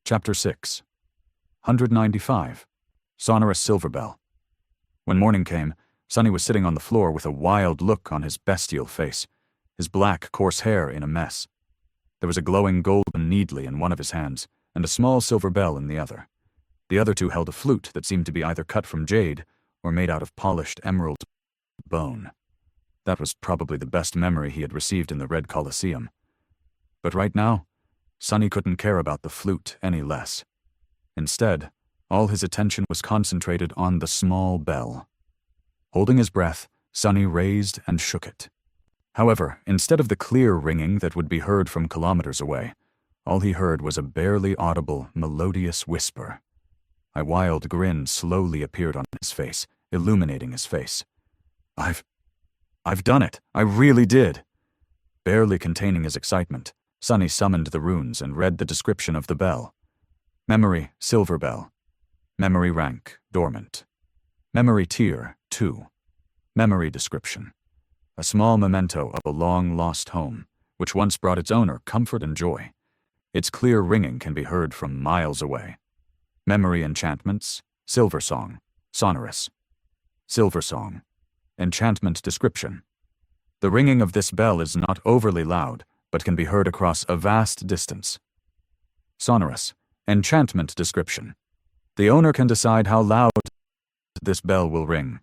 Chapter 6. 195. Sonorous Silver Bell. When morning came, Sonny was sitting on the floor with a wild look on his bestial face, his black, coarse hair in a mess. There was a glowing golden needle in one of his hands, and a small silver bell in the other. The other two held a flute that seemed to be either cut from jade or made out of polished emerald bone. That was probably the best memory he had received in the Red Colosseum. But right now, Sonny couldn't care about the flute any less. Instead, all his attention was concentrated on the small bell. Holding his breath, Sonny raised and shook it. However, instead of the clear ringing that would be heard from kilometers away, all he heard was a barely audible, melodious whisper. A wild grin slowly appeared on his face, illuminating his face. I've done it. I really did. Barely containing his excitement, Sonny summoned the runes and read the description of the bell. Memory, silver bell. Memory rank, dormant. Memory tier, 2. Memory description. A small memento of a long-lost home, which once brought its owner comfort and joy. Its clear ringing can be heard from miles away. Memory enchantments, Silver Song, sonorous. Silver Song. Enchantment description. The ringing of this bell is not overly loud, but can be heard across a vast distance. Sonorous. Enchantment description. The owner can decide how loud this bell will ring.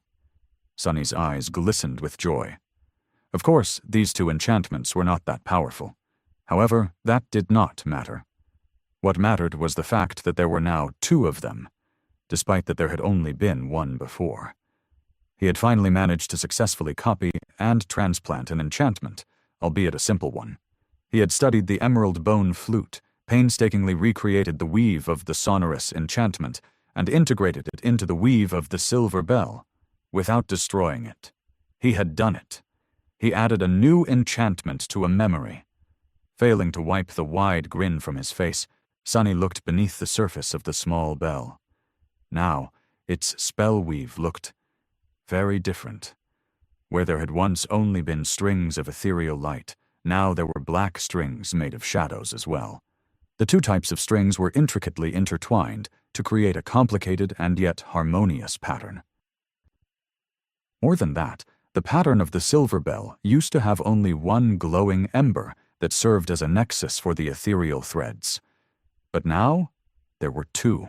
Sonny's eyes glistened with joy. Of course, these two enchantments were not that powerful. However, that did not matter. What mattered was the fact that there were now 2 of them, despite that there had only been one before. He had finally managed to successfully copy and transplant an enchantment, albeit a simple one. He had studied the emerald bone flute, painstakingly recreated the weave of the sonorous enchantment, and integrated it into the weave of the silver bell, without destroying it. He had done it. He added a new enchantment to a memory. Failing to wipe the wide grin from his face, Sonny looked beneath the surface of the small bell. Now, its spell weave looked very different. Where there had once only been strings of ethereal light, now there were black strings made of shadows as well. The 2 types of strings were intricately intertwined to create a complicated and yet harmonious pattern. More than that, the pattern of the silver bell used to have only one glowing ember that served as a nexus for the ethereal threads. But now, there were 2.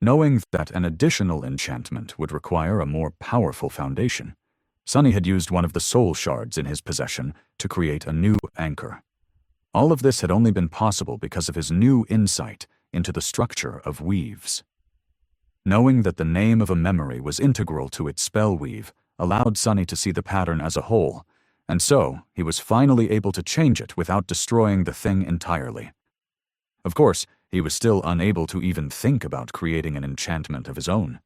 Knowing that an additional enchantment would require a more powerful foundation, Sonny had used one of the soul shards in his possession to create a new anchor. All of this had only been possible because of his new insight into the structure of weaves. Knowing that the name of a memory was integral to its spell weave allowed Sonny to see the pattern as a whole, and so he was finally able to change it without destroying the thing entirely. Of course, he was still unable to even think about creating an enchantment of his own.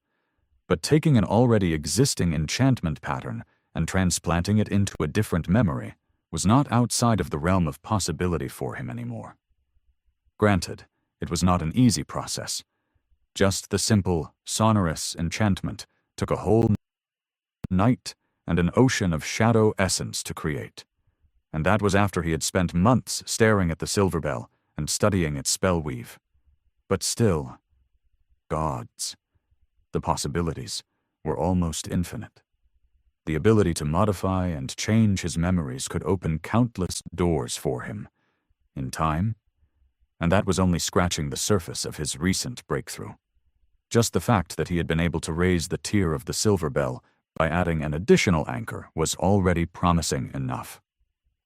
But taking an already existing enchantment pattern and transplanting it into a different memory was not outside of the realm of possibility for him anymore. Granted, it was not an easy process. Just the simple, sonorous enchantment took a whole night and an ocean of shadow essence to create. And that was after he had spent months staring at the silver bell and studying its spell weave. But still, gods. The possibilities were almost infinite. The ability to modify and change his memories could open countless doors for him, in time, and that was only scratching the surface of his recent breakthrough. Just the fact that he had been able to raise the tier of the silver bell by adding an additional anchor was already promising enough.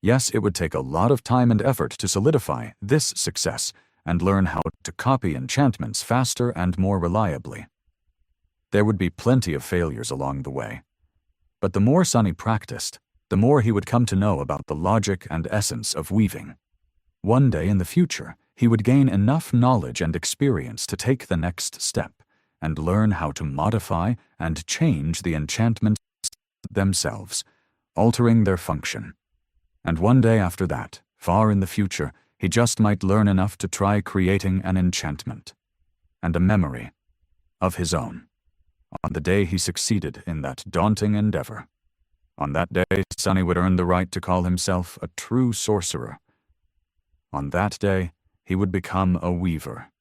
Yes, it would take a lot of time and effort to solidify this success and learn how to copy enchantments faster and more reliably. There would be plenty of failures along the way. But the more Sonny practiced, the more he would come to know about the logic and essence of weaving. One day in the future, he would gain enough knowledge and experience to take the next step and learn how to modify and change the enchantments themselves, altering their function. And one day after that, far in the future, he just might learn enough to try creating an enchantment and a memory of his own. On the day he succeeded in that daunting endeavor, on that day Sonny would earn the right to call himself a true sorcerer. On that day, he would become a weaver,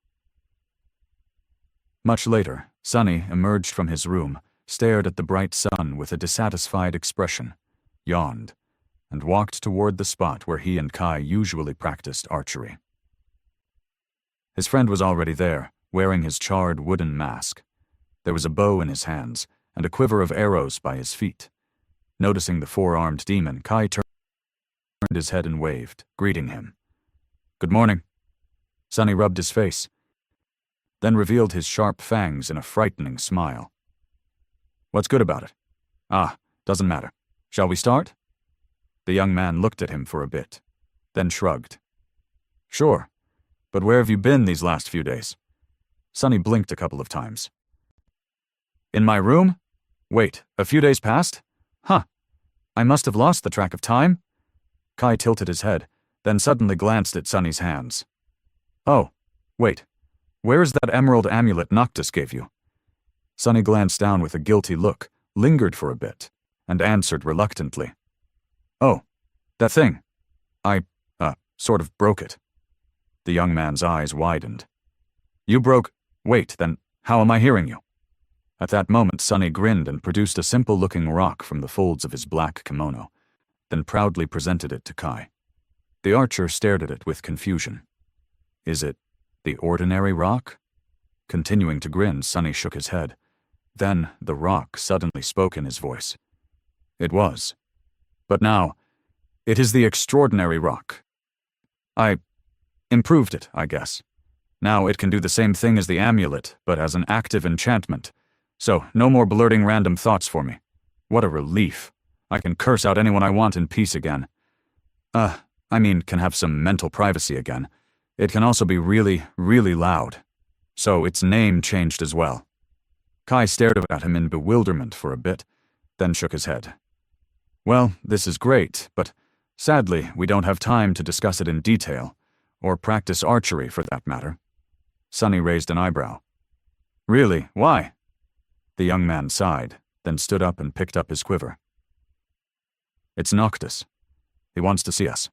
Much later, Sonny emerged from his room, stared at the bright sun with a dissatisfied expression, yawned, and walked toward the spot where he and Kai usually practiced archery. His friend was already there, wearing his charred wooden mask. There was a bow in his hands, and a quiver of arrows by his feet. Noticing the four-armed demon, Kai turned his head and waved, greeting him. "Good morning." Sonny rubbed his face, then revealed his sharp fangs in a frightening smile. "What's good about it?" "Ah, doesn't matter. Shall we start?" The young man looked at him for a bit, then shrugged. "Sure, but where have you been these last few days?" Sonny blinked a couple of times. "In my room? Wait, a few days past? Huh. I must have lost the track of time." Kai tilted his head, then suddenly glanced at Sonny's hands. "Oh, wait. Where is that emerald amulet Noctis gave you?" Sonny glanced down with a guilty look, lingered for a bit, and answered reluctantly. "Oh, that thing. I, sort of broke it." The young man's eyes widened. "You broke— Wait, then how am I hearing you?" At that moment, Sonny grinned and produced a simple-looking rock from the folds of his black kimono, then proudly presented it to Kai. The archer stared at it with confusion. "Is it the ordinary rock?" Continuing to grin, Sonny shook his head. Then the rock suddenly spoke in his voice. "It was. But now, it is the extraordinary rock. I improved it, I guess. Now it can do the same thing as the amulet, but as an active enchantment. So no more blurting random thoughts for me. What a relief. I can curse out anyone I want in peace again. Can have some mental privacy again. It can also be really, really loud. So its name changed as well." Kai stared at him in bewilderment for a bit, then shook his head. "Well, this is great, but sadly, we don't have time to discuss it in detail, or practice archery for that matter." Sonny raised an eyebrow. "Really? Why?" The young man sighed, then stood up and picked up his quiver. "It's Noctis. He wants to see us."